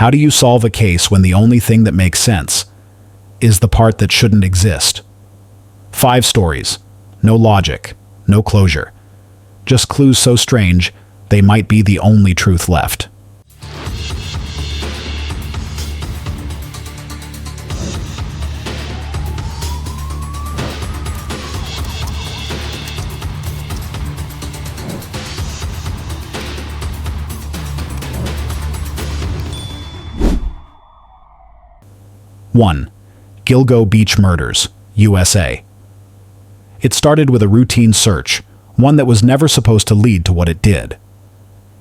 How do you solve a case when the only thing that makes sense is the part that shouldn't exist? 5 stories. No logic. No closure. Just clues so strange, they might be the only truth left. One, Gilgo Beach Murders, USA. It started with a routine search, one that was never supposed to lead to what it did.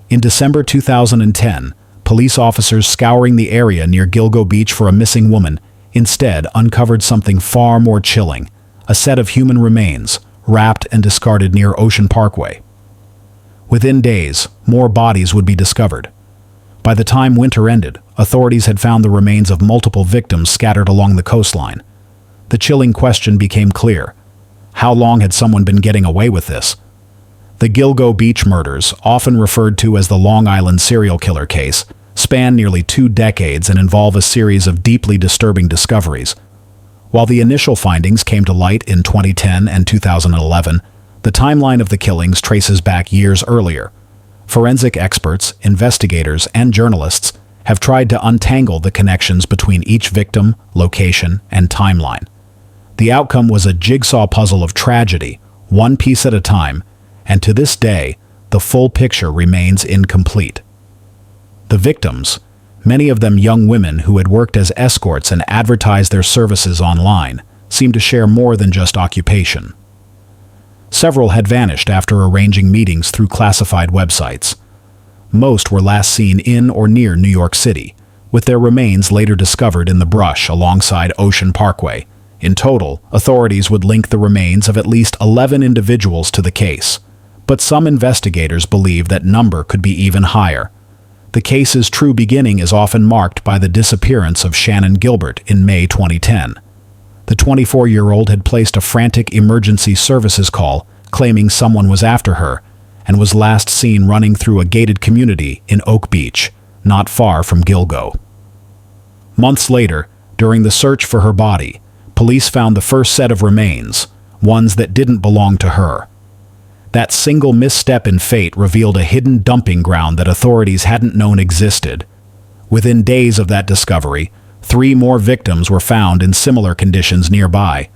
In December 2010, police officers scouring the area near Gilgo Beach for a missing woman instead uncovered something far more chilling: a set of human remains, wrapped and discarded near Ocean Parkway. Within days, more bodies would be discovered. By the time winter ended, authorities had found the remains of multiple victims scattered along the coastline. The chilling question became clear: how long had someone been getting away with this? The Gilgo Beach murders, often referred to as the Long Island serial killer case, span nearly 2 decades and involve a series of deeply disturbing discoveries. While the initial findings came to light in 2010 and 2011, the timeline of the killings traces back years earlier. Forensic experts, investigators, and journalists have tried to untangle the connections between each victim, location, and timeline. The outcome was a jigsaw puzzle of tragedy, one piece at a time, and to this day, the full picture remains incomplete. The victims, many of them young women who had worked as escorts and advertised their services online, seemed to share more than just occupation. Several had vanished after arranging meetings through classified websites. Most were last seen in or near New York City, with their remains later discovered in the brush alongside Ocean Parkway. In total, authorities would link the remains of at least 11 individuals to the case, but some investigators believe that number could be even higher. The case's true beginning is often marked by the disappearance of Shannon Gilbert in May 2010. The 24-year-old had placed a frantic emergency services call claiming someone was after her, and was last seen running through a gated community in Oak Beach, not far from Gilgo. Months later, during the search for her body, police found the first set of remains, ones that didn't belong to her. That single misstep in fate revealed a hidden dumping ground that authorities hadn't known existed. Within days of that discovery, 3 more victims were found in similar conditions nearby.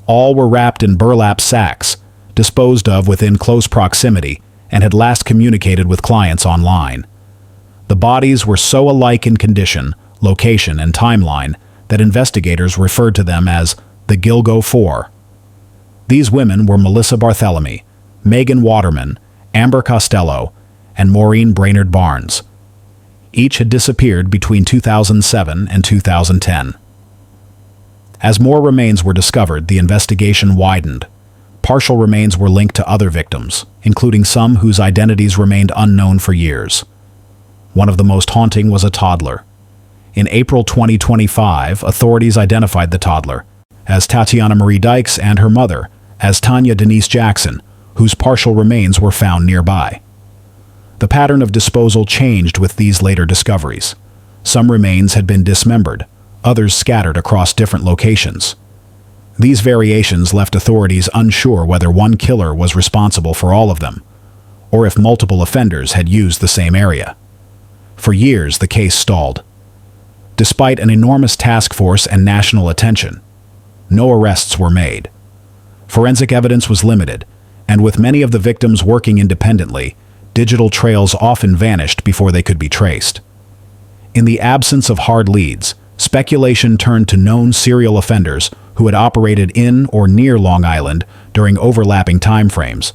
All were wrapped in burlap sacks, disposed of within close proximity, and had last communicated with clients online. The bodies were so alike in condition, location, and timeline that investigators referred to them as the Gilgo Four. These women were Melissa Barthelemy, Megan Waterman, Amber Costello, and Maureen Brainerd Barnes. Each had disappeared between 2007 and 2010. As more remains were discovered, the investigation widened. Partial remains were linked to other victims, including some whose identities remained unknown for years. One of the most haunting was a toddler. In April 2025, authorities identified the toddler as Tatiana Marie Dykes and her mother as Tanya Denise Jackson, whose partial remains were found nearby. The pattern of disposal changed with these later discoveries. Some remains had been dismembered, others scattered across different locations. These variations left authorities unsure whether one killer was responsible for all of them, or if multiple offenders had used the same area. For years, the case stalled. Despite an enormous task force and national attention, no arrests were made. Forensic evidence was limited, and with many of the victims working independently, digital trails often vanished before they could be traced. In the absence of hard leads, speculation turned to known serial offenders who had operated in or near Long Island during overlapping timeframes.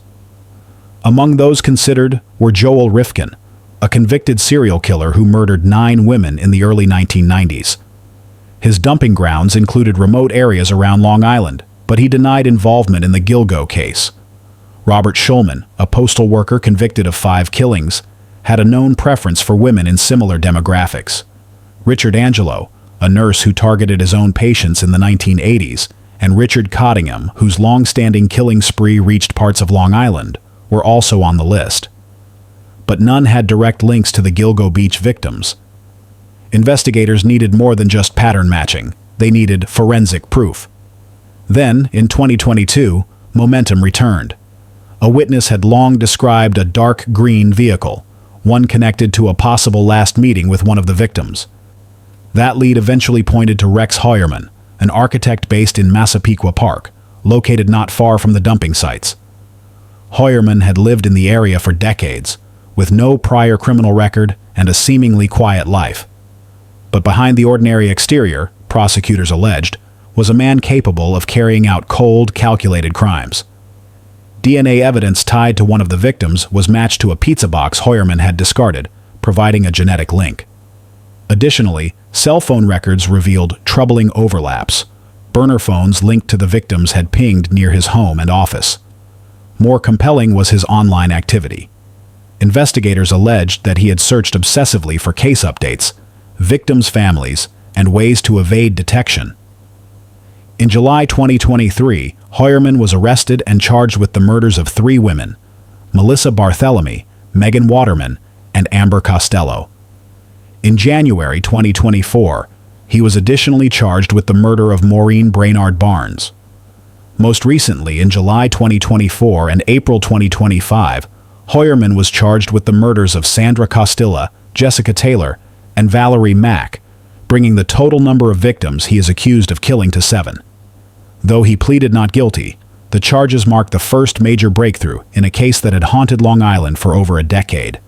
Among those considered were Joel Rifkin, a convicted serial killer who murdered 9 women in the early 1990s. His dumping grounds included remote areas around Long Island, but he denied involvement in the Gilgo case. Robert Schulman, a postal worker convicted of 5 killings, had a known preference for women in similar demographics. Richard Angelo, a nurse who targeted his own patients in the 1980s, and Richard Cottingham, whose long-standing killing spree reached parts of Long Island, were also on the list. But none had direct links to the Gilgo Beach victims. Investigators needed more than just pattern matching. They needed forensic proof. Then, in 2022, momentum returned. A witness had long described a dark green vehicle, one connected to a possible last meeting with one of the victims. That lead eventually pointed to Rex Heuermann, an architect based in Massapequa Park, located not far from the dumping sites. Heuermann had lived in the area for decades, with no prior criminal record and a seemingly quiet life. But behind the ordinary exterior, prosecutors alleged, was a man capable of carrying out cold, calculated crimes. DNA evidence tied to one of the victims was matched to a pizza box Heuermann had discarded, providing a genetic link. Additionally, cell phone records revealed troubling overlaps. Burner phones linked to the victims had pinged near his home and office. More compelling was his online activity. Investigators alleged that he had searched obsessively for case updates, victims' families, and ways to evade detection. In July 2023, Heuermann was arrested and charged with the murders of 3 women, Melissa Barthelemy, Megan Waterman, and Amber Costello. In January 2024, he was additionally charged with the murder of Maureen Brainard Barnes. Most recently, in July 2024 and April 2025, Heuermann was charged with the murders of Sandra Costilla, Jessica Taylor, and Valerie Mack, bringing the total number of victims he is accused of killing to 7. Though he pleaded not guilty, the charges marked the first major breakthrough in a case that had haunted Long Island for over a decade.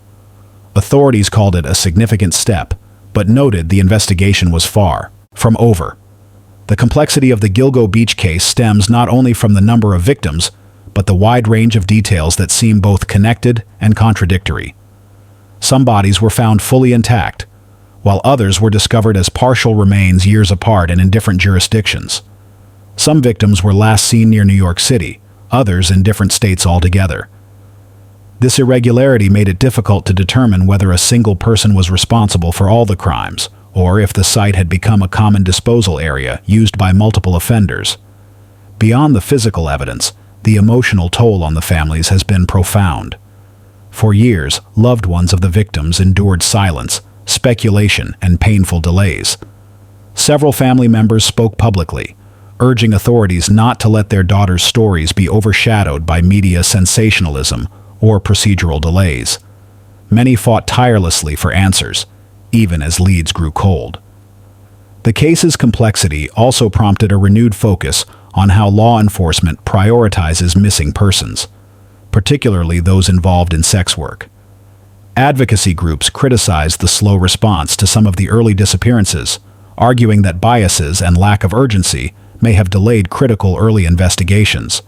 Authorities called it a significant step, but noted the investigation was far from over. The complexity of the Gilgo Beach case stems not only from the number of victims, but the wide range of details that seem both connected and contradictory. Some bodies were found fully intact, while others were discovered as partial remains years apart and in different jurisdictions. Some victims were last seen near New York City, others in different states altogether. This irregularity made it difficult to determine whether a single person was responsible for all the crimes, or if the site had become a common disposal area used by multiple offenders. Beyond the physical evidence, the emotional toll on the families has been profound. For years, loved ones of the victims endured silence, speculation, and painful delays. Several family members spoke publicly, urging authorities not to let their daughters' stories be overshadowed by media sensationalism or procedural delays. Many fought tirelessly for answers, even as leads grew cold. The case's complexity also prompted a renewed focus on how law enforcement prioritizes missing persons, particularly those involved in sex work. Advocacy groups criticized the slow response to some of the early disappearances, arguing that biases and lack of urgency may have delayed critical early investigations.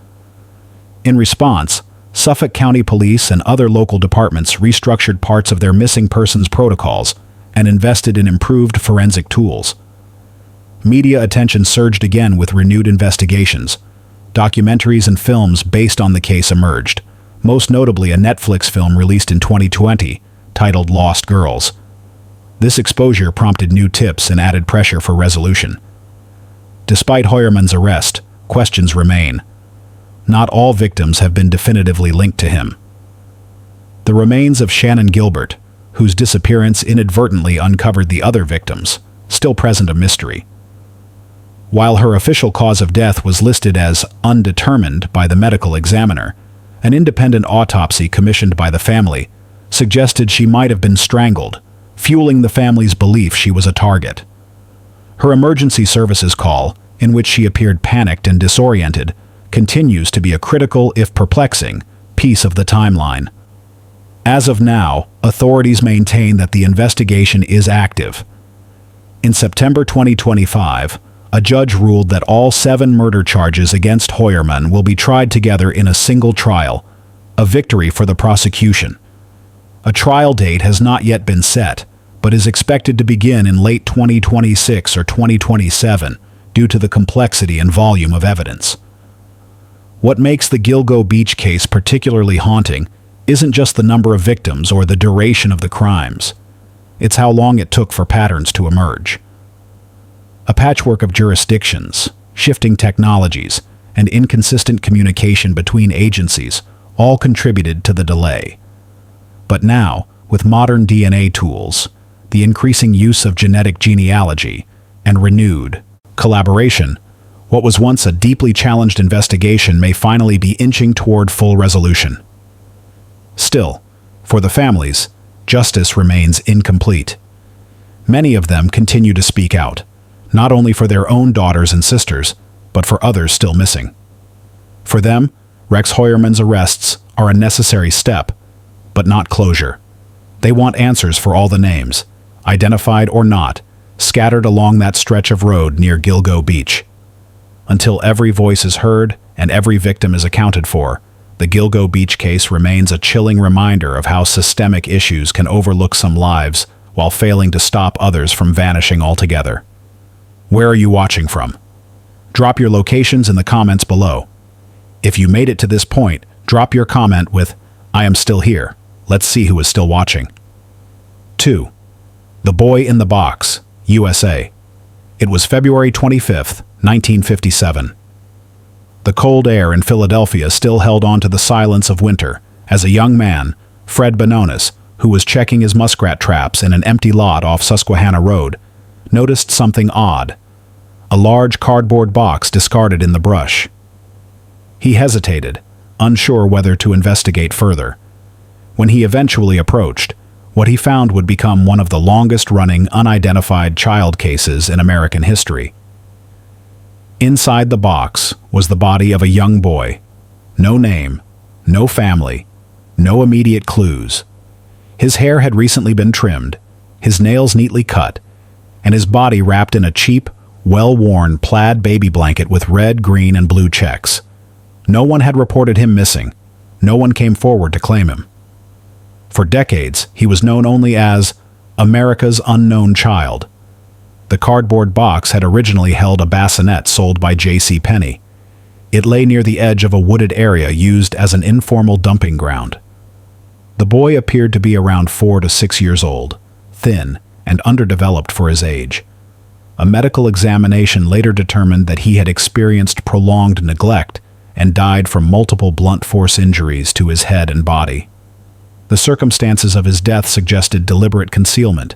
In response, Suffolk County Police and other local departments restructured parts of their missing persons protocols and invested in improved forensic tools. Media attention surged again with renewed investigations. Documentaries and films based on the case emerged, most notably a Netflix film released in 2020 titled Lost Girls. This exposure prompted new tips and added pressure for resolution. Despite Heuermann's arrest, questions remain. Not all victims have been definitively linked to him. The remains of Shannon Gilbert, whose disappearance inadvertently uncovered the other victims, still present a mystery. While her official cause of death was listed as undetermined by the medical examiner, an independent autopsy commissioned by the family suggested she might have been strangled, fueling the family's belief she was a target. Her emergency services call, in which she appeared panicked and disoriented, continues to be a critical, if perplexing, piece of the timeline. As of now, authorities maintain that the investigation is active. In September 2025, a judge ruled that all 7 murder charges against Heuermann will be tried together in a single trial, a victory for the prosecution. A trial date has not yet been set, but is expected to begin in late 2026 or 2027 due to the complexity and volume of evidence. What makes the Gilgo Beach case particularly haunting isn't just the number of victims or the duration of the crimes. It's how long it took for patterns to emerge. A patchwork of jurisdictions, shifting technologies, and inconsistent communication between agencies all contributed to the delay. But now, with modern DNA tools, the increasing use of genetic genealogy, and renewed collaboration, what was once a deeply challenged investigation may finally be inching toward full resolution. Still, for the families, justice remains incomplete. Many of them continue to speak out, not only for their own daughters and sisters, but for others still missing. For them, Rex Heuermann's arrests are a necessary step, but not closure. They want answers for all the names, identified or not, scattered along that stretch of road near Gilgo Beach. Until every voice is heard and every victim is accounted for, the Gilgo Beach case remains a chilling reminder of how systemic issues can overlook some lives while failing to stop others from vanishing altogether. Where are you watching from? Drop your locations in the comments below. If you made it to this point, drop your comment with, "I am still here. Let's see who is still watching." 2. The Boy in the Box, USA. It was February 25th, 1957. The cold air in Philadelphia still held on to the silence of winter as a young man, Fred Bononis, who was checking his muskrat traps in an empty lot off Susquehanna Road, noticed something odd: a large cardboard box discarded in the brush. He hesitated, unsure whether to investigate further. When he eventually approached, what he found would become one of the longest-running unidentified child cases in American history. Inside the box was the body of a young boy. No name, no family, no immediate clues. His hair had recently been trimmed, his nails neatly cut, and his body wrapped in a cheap, well-worn plaid baby blanket with red, green, and blue checks. No one had reported him missing. No one came forward to claim him. For decades, he was known only as America's Unknown Child. The cardboard box had originally held a bassinet sold by J.C. Penney. It lay near the edge of a wooded area used as an informal dumping ground. The boy appeared to be around 4 to 6 years old, thin, and underdeveloped for his age. A medical examination later determined that he had experienced prolonged neglect and died from multiple blunt force injuries to his head and body. The circumstances of his death suggested deliberate concealment,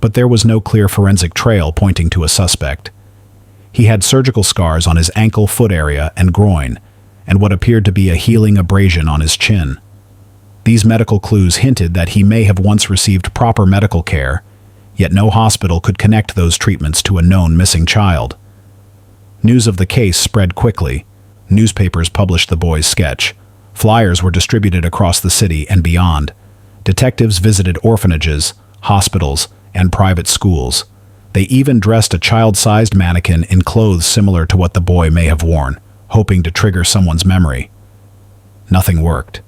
but there was no clear forensic trail pointing to a suspect. He had surgical scars on his ankle, foot area, and groin, and what appeared to be a healing abrasion on his chin. These medical clues hinted that he may have once received proper medical care, yet no hospital could connect those treatments to a known missing child. News of the case spread quickly. Newspapers published the boy's sketch. Flyers were distributed across the city and beyond. Detectives visited orphanages, hospitals, and private schools. They even dressed a child-sized mannequin in clothes similar to what the boy may have worn, hoping to trigger someone's memory. Nothing worked.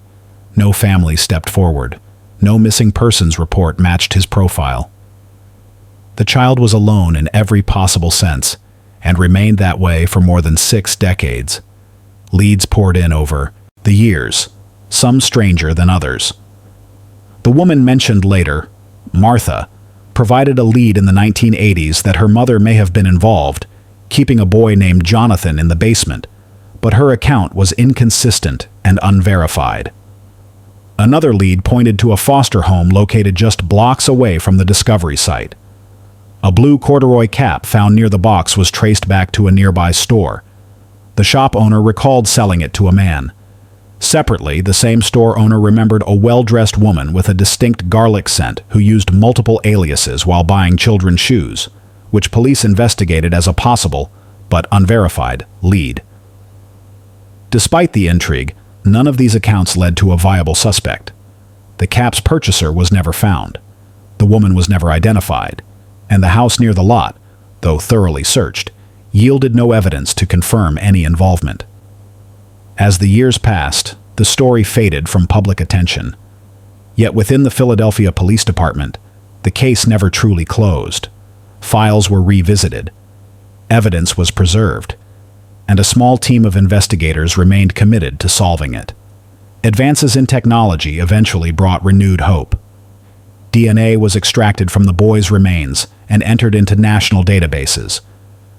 No family stepped forward. No missing persons report matched his profile. The child was alone in every possible sense, and remained that way for more than 6 decades. Leads poured in over the years, some stranger than others. The woman mentioned later, Martha, provided a lead in the 1980s that her mother may have been involved, keeping a boy named Jonathan in the basement, but her account was inconsistent and unverified. Another lead pointed to a foster home located just blocks away from the discovery site. A blue corduroy cap found near the box was traced back to a nearby store. The shop owner recalled selling it to a man. Separately, the same store owner remembered a well-dressed woman with a distinct garlic scent who used multiple aliases while buying children's shoes, which police investigated as a possible, but unverified, lead. Despite the intrigue, none of these accounts led to a viable suspect. The cap's purchaser was never found. The woman was never identified, and the house near the lot, though thoroughly searched, yielded no evidence to confirm any involvement. As the years passed, the story faded from public attention. Yet within the Philadelphia Police Department, the case never truly closed. Files were revisited. Evidence was preserved, and a small team of investigators remained committed to solving it. Advances in technology eventually brought renewed hope. DNA was extracted from the boy's remains and entered into national databases,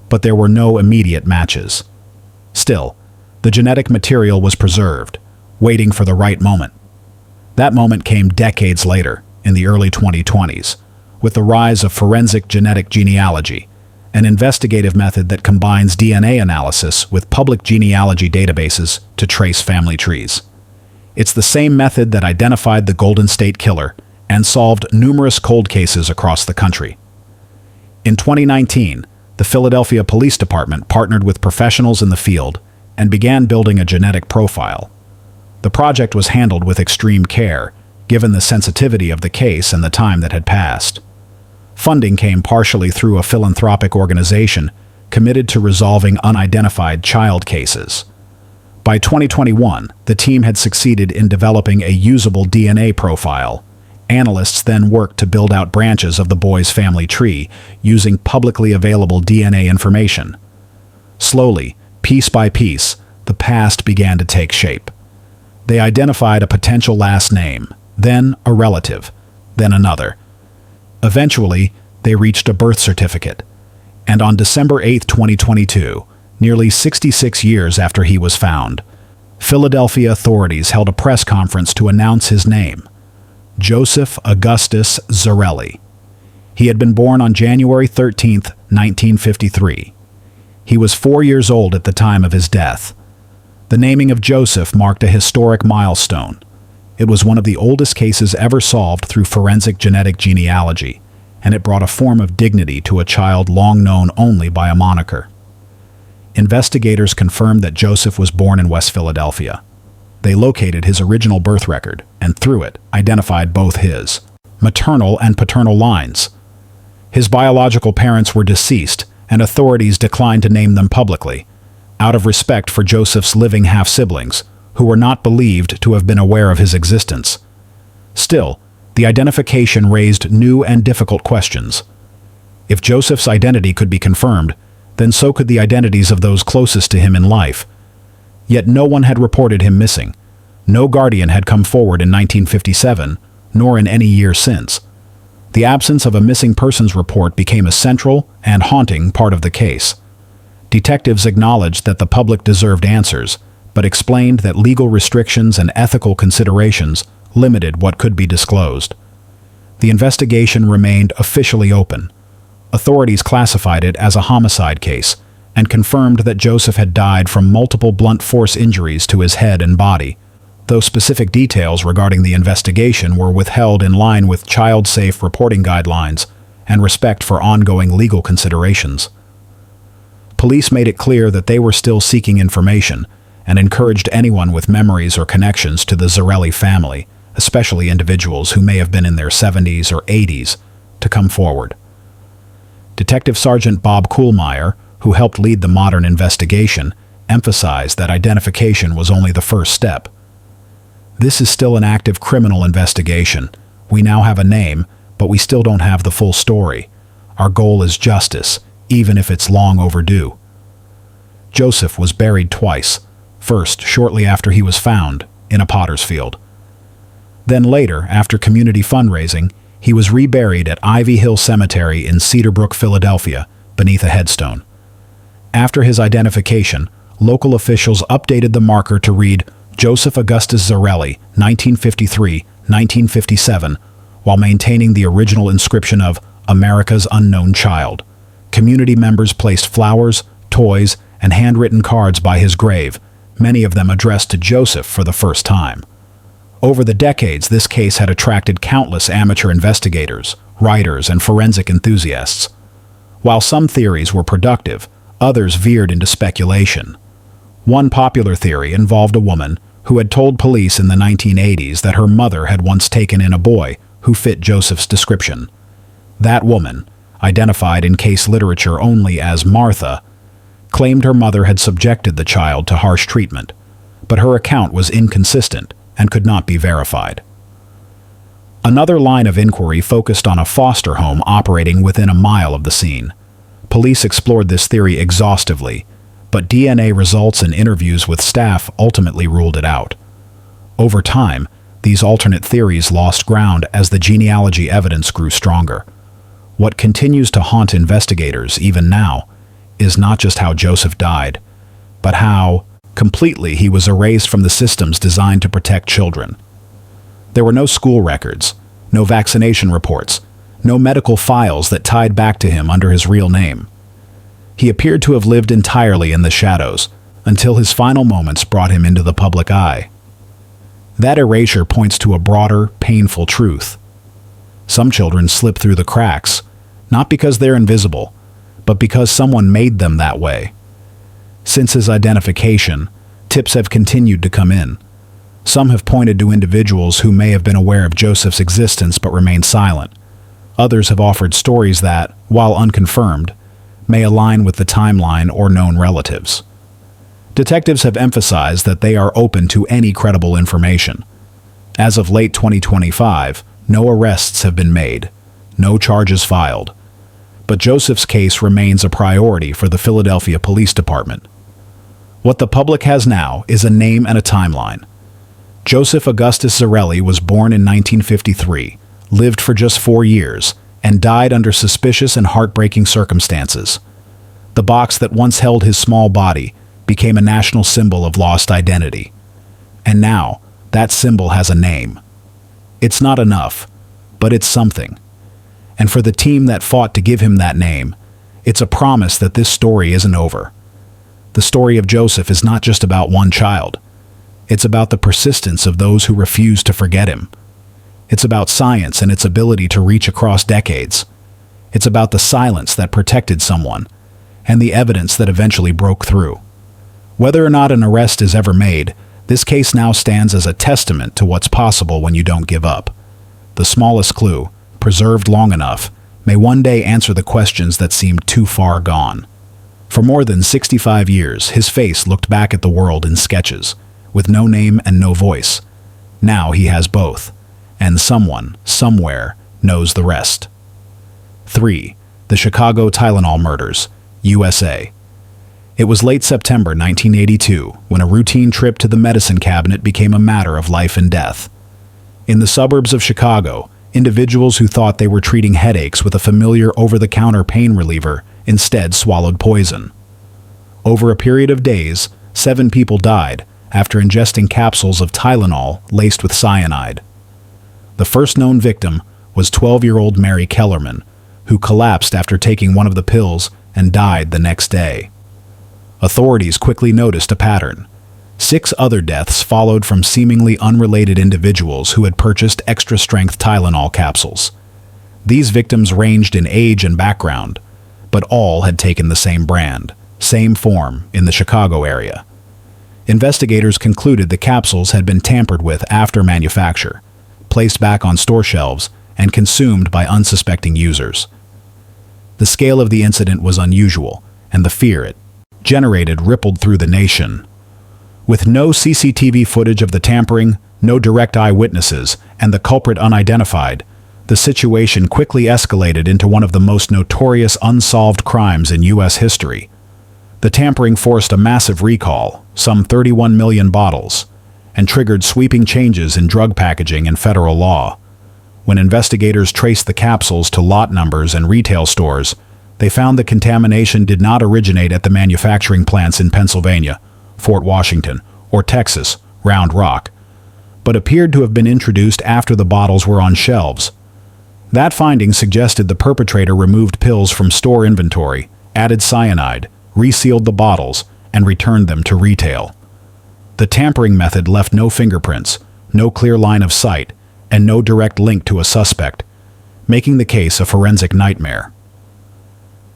but there were no immediate matches. Still, the genetic material was preserved, waiting for the right moment. That moment came decades later, in the early 2020s, with the rise of forensic genetic genealogy, an investigative method that combines DNA analysis with public genealogy databases to trace family trees. It's the same method that identified the Golden State Killer and solved numerous cold cases across the country. In 2019, the Philadelphia Police Department partnered with professionals in the field and began building a genetic profile. The project was handled with extreme care, given the sensitivity of the case and the time that had passed. Funding came partially through a philanthropic organization committed to resolving unidentified child cases. By 2021, the team had succeeded in developing a usable DNA profile. Analysts then worked to build out branches of the boy's family tree using publicly available DNA information. Slowly, piece by piece, the past began to take shape. They identified a potential last name, then a relative, then another. Eventually, they reached a birth certificate, and on December 8, 2022, nearly 66 years after he was found, Philadelphia authorities held a press conference to announce his name, Joseph Augustus Zarelli. He had been born on January 13, 1953. He was 4 years old at the time of his death. The naming of Joseph marked a historic milestone. It was one of the oldest cases ever solved through forensic genetic genealogy, and it brought a form of dignity to a child long known only by a moniker. Investigators confirmed that Joseph was born in West Philadelphia. They located his original birth record, and through it, identified both his maternal and paternal lines. His biological parents were deceased, and authorities declined to name them publicly, out of respect for Joseph's living half-siblings, who were not believed to have been aware of his existence. Still, the identification raised new and difficult questions. If Joseph's identity could be confirmed, then so could the identities of those closest to him in life. Yet no one had reported him missing. No guardian had come forward in 1957, nor in any year since. The absence of a missing persons report became a central and haunting part of the case. Detectives acknowledged that the public deserved answers, but explained that legal restrictions and ethical considerations limited what could be disclosed. The investigation remained officially open. Authorities classified it as a homicide case and confirmed that Joseph had died from multiple blunt force injuries to his head and body, though specific details regarding the investigation were withheld in line with child-safe reporting guidelines and respect for ongoing legal considerations. Police made it clear that they were still seeking information and encouraged anyone with memories or connections to the Zarelli family, especially individuals who may have been in their 70s or 80s, to come forward. Detective Sergeant Bob Kuhlmeyer, who helped lead the modern investigation, emphasized that identification was only the first step. This is still an active criminal investigation. We now have a name, but we still don't have the full story. Our goal is justice, even if it's long overdue. Joseph was buried twice, first shortly after he was found, in a potter's field. Then later, after community fundraising, he was reburied at Ivy Hill Cemetery in Cedar Brook, Philadelphia, beneath a headstone. After his identification, local officials updated the marker to read Joseph Augustus Zarelli, 1953-1957, while maintaining the original inscription of America's Unknown Child. Community members placed flowers, toys, and handwritten cards by his grave, many of them addressed to Joseph for the first time. Over the decades, this case had attracted countless amateur investigators, writers, and forensic enthusiasts. While some theories were productive, others veered into speculation. One popular theory involved a woman who had told police in the 1980s that her mother had once taken in a boy who fit Joseph's description. That woman, identified in case literature only as Martha, claimed her mother had subjected the child to harsh treatment, but her account was inconsistent and could not be verified. Another line of inquiry focused on a foster home operating within a mile of the scene. Police explored this theory exhaustively, but DNA results and interviews with staff ultimately ruled it out. Over time, these alternate theories lost ground as the genealogy evidence grew stronger. What continues to haunt investigators even now is not just how Joseph died, but how completely he was erased from the systems designed to protect children. There were no school records, no vaccination reports, no medical files that tied back to him under his real name. He appeared to have lived entirely in the shadows, until his final moments brought him into the public eye. That erasure points to a broader, painful truth. Some children slip through the cracks, not because they're invisible, but because someone made them that way. Since his identification, tips have continued to come in. Some have pointed to individuals who may have been aware of Joseph's existence but remained silent. Others have offered stories that, while unconfirmed, may align with the timeline or known relatives. Detectives have emphasized that they are open to any credible information. As of late 2025, no arrests have been made, no charges filed. But Joseph's case remains a priority for the Philadelphia Police Department. What the public has now is a name and a timeline. Joseph Augustus Zarelli was born in 1953, lived for just 4 years, and died under suspicious and heartbreaking circumstances. The box that once held his small body became a national symbol of lost identity. And now, that symbol has a name. It's not enough, but it's something. And for the team that fought to give him that name, it's a promise that this story isn't over. The story of Joseph is not just about one child. It's about the persistence of those who refuse to forget him. It's about science and its ability to reach across decades. It's about the silence that protected someone, and the evidence that eventually broke through. Whether or not an arrest is ever made, this case now stands as a testament to what's possible when you don't give up. The smallest clue, preserved long enough, may one day answer the questions that seemed too far gone. For more than 65 years, his face looked back at the world in sketches, with no name and no voice. Now he has both, and someone, somewhere, knows the rest. 3. The Chicago Tylenol Murders, USA. It was late September 1982 when a routine trip to the medicine cabinet became a matter of life and death. In the suburbs of Chicago, individuals who thought they were treating headaches with a familiar over-the-counter pain reliever instead swallowed poison. Over a period of days, 7 people died after ingesting capsules of Tylenol laced with cyanide. The first known victim was 12-year-old Mary Kellerman, who collapsed after taking one of the pills and died the next day. Authorities quickly noticed a pattern. 6 other deaths followed from seemingly unrelated individuals who had purchased extra-strength Tylenol capsules. These victims ranged in age and background, but all had taken the same brand, same form in the Chicago area. Investigators concluded the capsules had been tampered with after manufacture, placed back on store shelves, and consumed by unsuspecting users. The scale of the incident was unusual, and the fear it generated rippled through the nation. With no CCTV footage of the tampering, no direct eyewitnesses, and the culprit unidentified, the situation quickly escalated into one of the most notorious unsolved crimes in U.S. history. The tampering forced a massive recall, some 31 million bottles, and triggered sweeping changes in drug packaging and federal law. When investigators traced the capsules to lot numbers and retail stores, they found the contamination did not originate at the manufacturing plants in Pennsylvania, Fort Washington, or Texas, Round Rock, but appeared to have been introduced after the bottles were on shelves. That finding suggested the perpetrator removed pills from store inventory, added cyanide, resealed the bottles, and returned them to retail. The tampering method left no fingerprints, no clear line of sight, and no direct link to a suspect, making the case a forensic nightmare.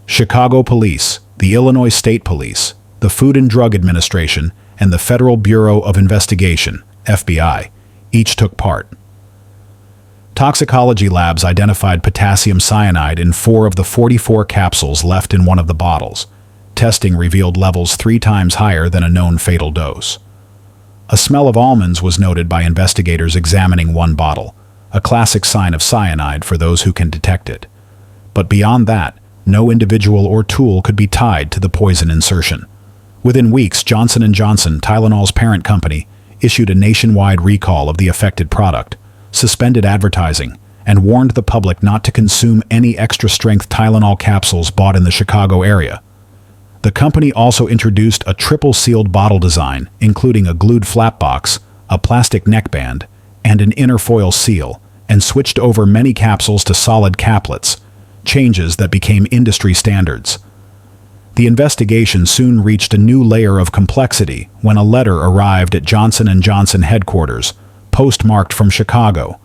Chicago Police, the Illinois State Police, the Food and Drug Administration, and the Federal Bureau of Investigation, FBI, each took part. Toxicology labs identified potassium cyanide in 4 of the 44 capsules left in one of the bottles. Testing revealed levels 3 times higher than a known fatal dose. A smell of almonds was noted by investigators examining one bottle, a classic sign of cyanide for those who can detect it. But beyond that, no individual or tool could be tied to the poison insertion. Within weeks, Johnson & Johnson, Tylenol's parent company, issued a nationwide recall of the affected product, suspended advertising, and warned the public not to consume any extra-strength Tylenol capsules bought in the Chicago area. The company also introduced a triple-sealed bottle design, including a glued flap box, a plastic neckband, and an inner foil seal, and switched over many capsules to solid caplets, changes that became industry standards. The investigation soon reached a new layer of complexity when a letter arrived at Johnson & Johnson headquarters, postmarked from Chicago.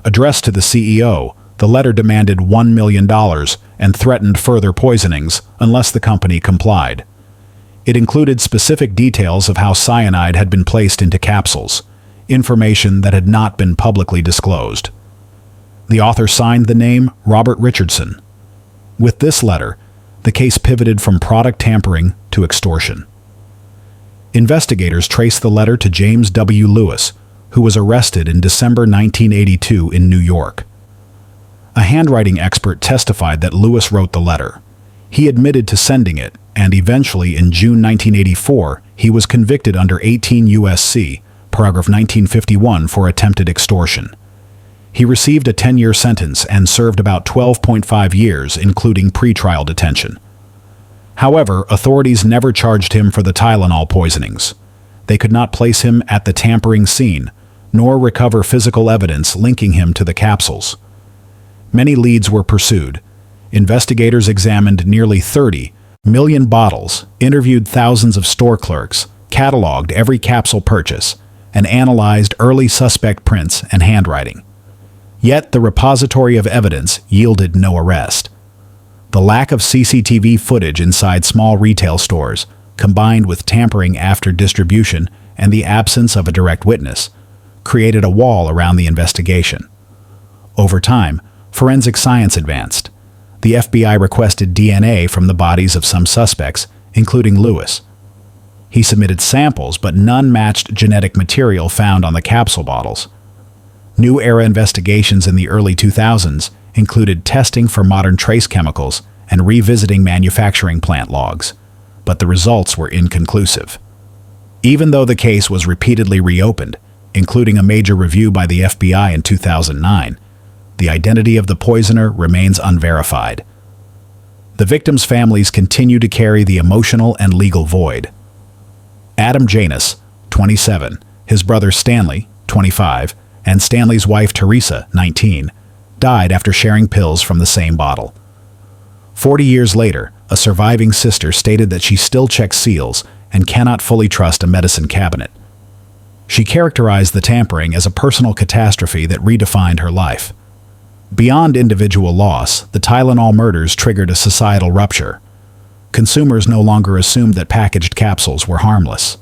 Addressed to the CEO, the letter demanded $1 million and threatened further poisonings unless the company complied. It included specific details of how cyanide had been placed into capsules, information that had not been publicly disclosed. The author signed the name Robert Richardson. With this letter, the case pivoted from product tampering to extortion. Investigators traced the letter to James W. Lewis, who was arrested in December 1982 in New York. A handwriting expert testified that Lewis wrote the letter. He admitted to sending it, and eventually in June 1984, he was convicted under 18 U.S.C., paragraph 1951 for attempted extortion. He received a 10-year sentence and served about 12.5 years, including pretrial detention. However, authorities never charged him for the Tylenol poisonings. They could not place him at the tampering scene, nor recover physical evidence linking him to the capsules. Many leads were pursued. Investigators examined nearly 30 million bottles, interviewed thousands of store clerks, cataloged every capsule purchase, and analyzed early suspect prints and handwriting. Yet the repository of evidence yielded no arrest. The lack of CCTV footage inside small retail stores, combined with tampering after distribution and the absence of a direct witness, created a wall around the investigation. Over time, forensic science advanced. The FBI requested DNA from the bodies of some suspects, including Lewis. He submitted samples, but none matched genetic material found on the capsule bottles. New era investigations in the early 2000s included testing for modern trace chemicals and revisiting manufacturing plant logs, but the results were inconclusive. Even though the case was repeatedly reopened, including a major review by the FBI in 2009, the identity of the poisoner remains unverified. The victims' families continue to carry the emotional and legal void. Adam Janus, 27, his brother Stanley, 25, and Stanley's wife Teresa, 19, died after sharing pills from the same bottle. 40 years later, a surviving sister stated that she still checks seals and cannot fully trust a medicine cabinet. She characterized the tampering as a personal catastrophe that redefined her life. Beyond individual loss, the Tylenol murders triggered a societal rupture. Consumers no longer assumed that packaged capsules were harmless.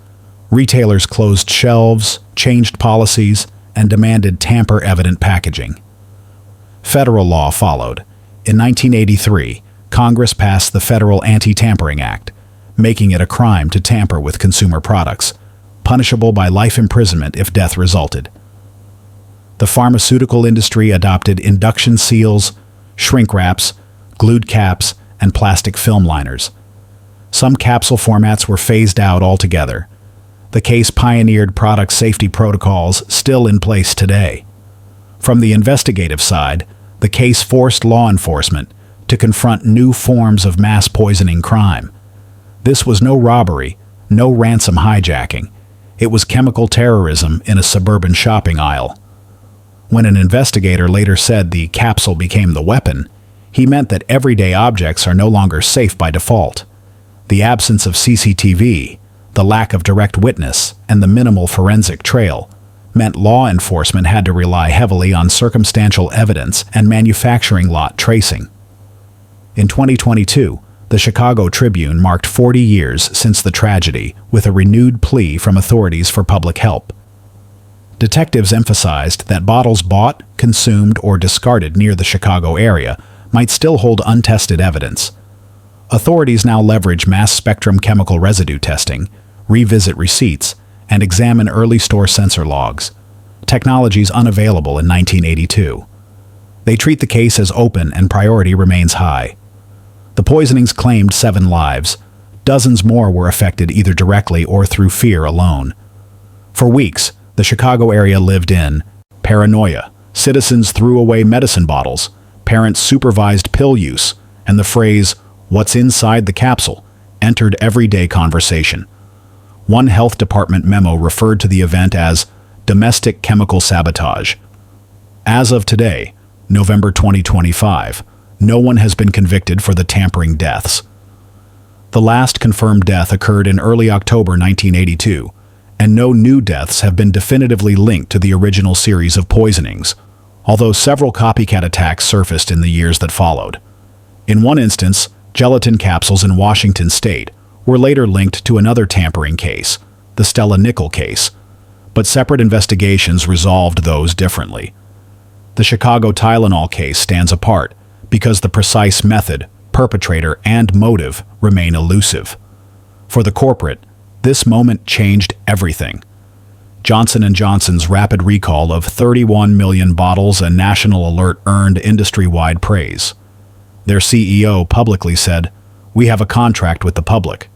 Retailers closed shelves, changed policies, and demanded tamper-evident packaging. Federal law followed. In 1983, Congress passed the Federal Anti-Tampering Act, making it a crime to tamper with consumer products, punishable by life imprisonment if death resulted. The pharmaceutical industry adopted induction seals, shrink wraps, glued caps, and plastic film liners. Some capsule formats were phased out altogether. The case pioneered product safety protocols still in place today. From the investigative side, the case forced law enforcement to confront new forms of mass poisoning crime. This was no robbery, no ransom hijacking. It was chemical terrorism in a suburban shopping aisle. When an investigator later said the capsule became the weapon, he meant that everyday objects are no longer safe by default. The absence of CCTV, the lack of direct witness, and the minimal forensic trail meant law enforcement had to rely heavily on circumstantial evidence and manufacturing lot tracing. In 2022, the Chicago Tribune marked 40 years since the tragedy with a renewed plea from authorities for public help. Detectives emphasized that bottles bought, consumed, or discarded near the Chicago area might still hold untested evidence. Authorities now leverage mass spectrum chemical residue testing, revisit receipts, and examine early store sensor logs, technologies unavailable in 1982. They treat the case as open and priority remains high. The poisonings claimed 7 lives. Dozens more were affected either directly or through fear alone. For weeks, the Chicago area lived in paranoia. Citizens threw away medicine bottles, parents supervised pill use, and the phrase, "What's inside the capsule?" entered everyday conversation. One health department memo referred to the event as domestic chemical sabotage. As of today, November 2025, no one has been convicted for the tampering deaths. The last confirmed death occurred in early October 1982, and no new deaths have been definitively linked to the original series of poisonings, although several copycat attacks surfaced in the years that followed. In one instance, gelatin capsules in Washington state were later linked to another tampering case, the Stella Nickel case, but separate investigations resolved those differently. The Chicago Tylenol case stands apart because the precise method, perpetrator, and motive remain elusive. For the corporate, this moment changed everything. Johnson & Johnson's rapid recall of 31 million bottles and national alert earned industry-wide praise. Their CEO publicly said, "We have a contract with the public.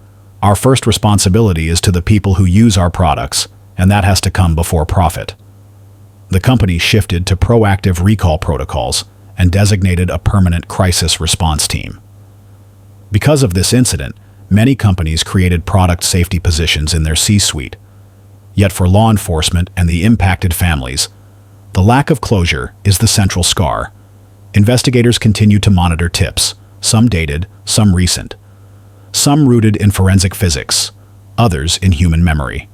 Our first responsibility is to the people who use our products, and that has to come before profit." The company shifted to proactive recall protocols and designated a permanent crisis response team. Because of this incident, many companies created product safety positions in their C-suite. Yet for law enforcement and the impacted families, the lack of closure is the central scar. Investigators continue to monitor tips, some dated, some recent, some rooted in forensic physics, others in human memory.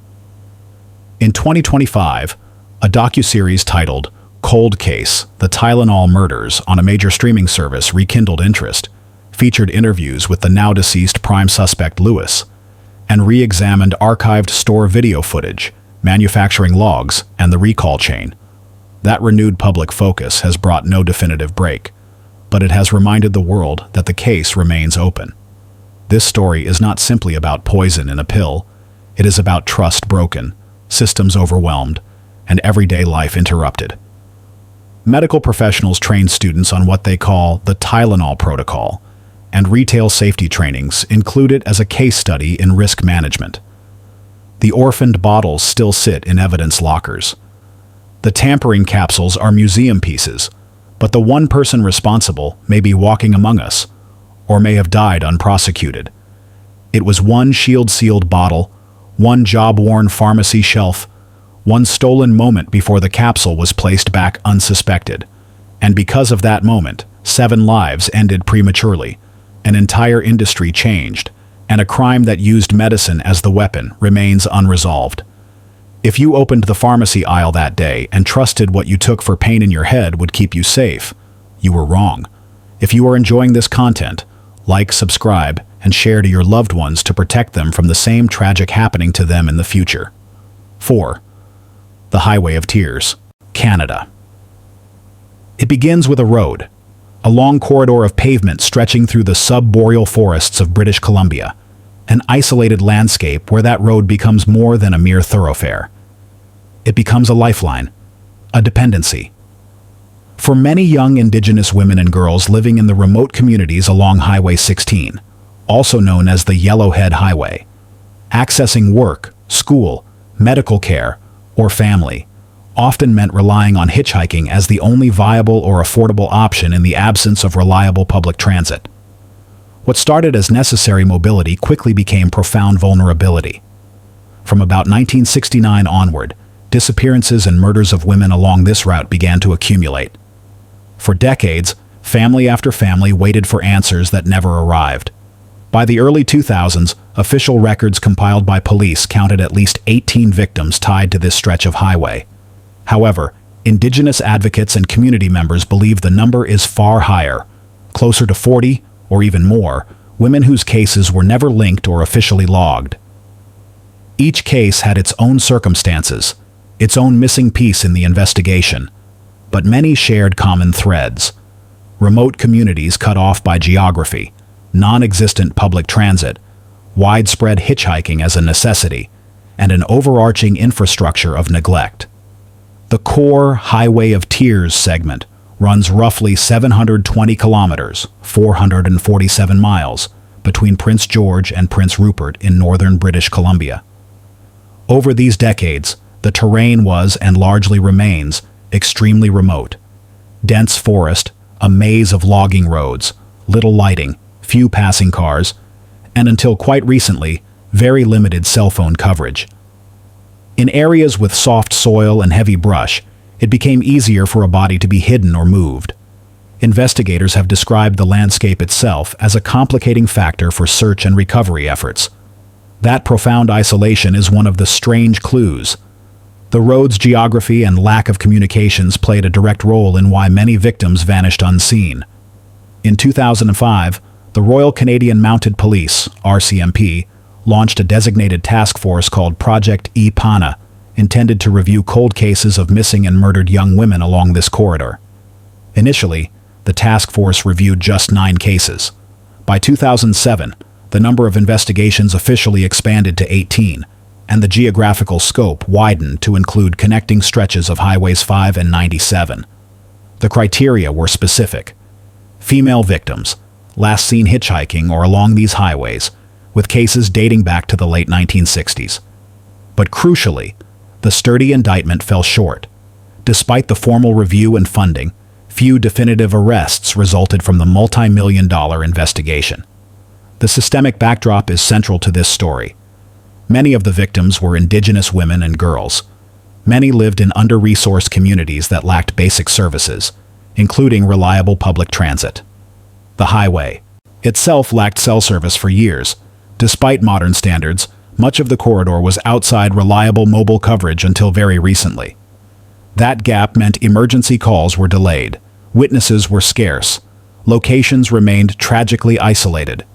In 2025, a docuseries titled Cold Case: The Tylenol Murders on a major streaming service rekindled interest, featured interviews with the now-deceased prime suspect Lewis, and re-examined archived store video footage, manufacturing logs, and the recall chain. That renewed public focus has brought no definitive break, but it has reminded the world that the case remains open. This story is not simply about poison in a pill. It is about trust broken, systems overwhelmed, and everyday life interrupted. Medical professionals train students on what they call the Tylenol protocol, and retail safety trainings include it as a case study in risk management. The orphaned bottles still sit in evidence lockers. The tampering capsules are museum pieces, but the one person responsible may be walking among us, or may have died unprosecuted. It was one shield-sealed bottle, one job-worn pharmacy shelf, one stolen moment before the capsule was placed back unsuspected. And because of that moment, 7 lives ended prematurely, an entire industry changed, and a crime that used medicine as the weapon remains unresolved. If you opened the pharmacy aisle that day and trusted what you took for pain in your head would keep you safe, you were wrong. If you are enjoying this content, like, subscribe, and share to your loved ones to protect them from the same tragic happening to them in the future. 4. The Highway of Tears, Canada. It begins with a road, a long corridor of pavement stretching through the subboreal forests of British Columbia, an isolated landscape where that road becomes more than a mere thoroughfare. It becomes a lifeline, a dependency. For many young Indigenous women and girls living in the remote communities along Highway 16, also known as the Yellowhead Highway, accessing work, school, medical care, or family often meant relying on hitchhiking as the only viable or affordable option in the absence of reliable public transit. What started as necessary mobility quickly became profound vulnerability. From about 1969 onward, disappearances and murders of women along this route began to accumulate. For decades, family after family waited for answers that never arrived. By the early 2000s, official records compiled by police counted at least 18 victims tied to this stretch of highway. However, Indigenous advocates and community members believe the number is far higher, closer to 40 or even more, women whose cases were never linked or officially logged. Each case had its own circumstances, its own missing piece in the investigation, but many shared common threads. Remote communities cut off by geography, non-existent public transit, widespread hitchhiking as a necessity, and an overarching infrastructure of neglect. The core Highway of Tears segment runs roughly 720 kilometers, 447 miles, between Prince George and Prince Rupert in northern British Columbia. Over these decades, the terrain was, and largely remains, extremely remote. Dense forest, a maze of logging roads, little lighting, few passing cars, and until quite recently, very limited cell phone coverage. In areas with soft soil and heavy brush, it became easier for a body to be hidden or moved. Investigators have described the landscape itself as a complicating factor for search and recovery efforts. That profound isolation is one of the strange clues. The road's geography and lack of communications played a direct role in why many victims vanished unseen. In 2005, the Royal Canadian Mounted Police, RCMP, launched a designated task force called Project E-Pana, intended to review cold cases of missing and murdered young women along this corridor. Initially, the task force reviewed just 9 cases. By 2007, the number of investigations officially expanded to 18, and the geographical scope widened to include connecting stretches of Highways 5 and 97. The criteria were specific. Female victims, last seen hitchhiking or along these highways, with cases dating back to the late 1960s. But crucially, the sturdy indictment fell short. Despite the formal review and funding, few definitive arrests resulted from the multi-million-dollar investigation. The systemic backdrop is central to this story. Many of the victims were Indigenous women and girls. Many lived in under-resourced communities that lacked basic services, including reliable public transit. The highway itself lacked cell service for years. Despite modern standards, much of the corridor was outside reliable mobile coverage until very recently. That gap meant emergency calls were delayed, witnesses were scarce, locations remained tragically isolated.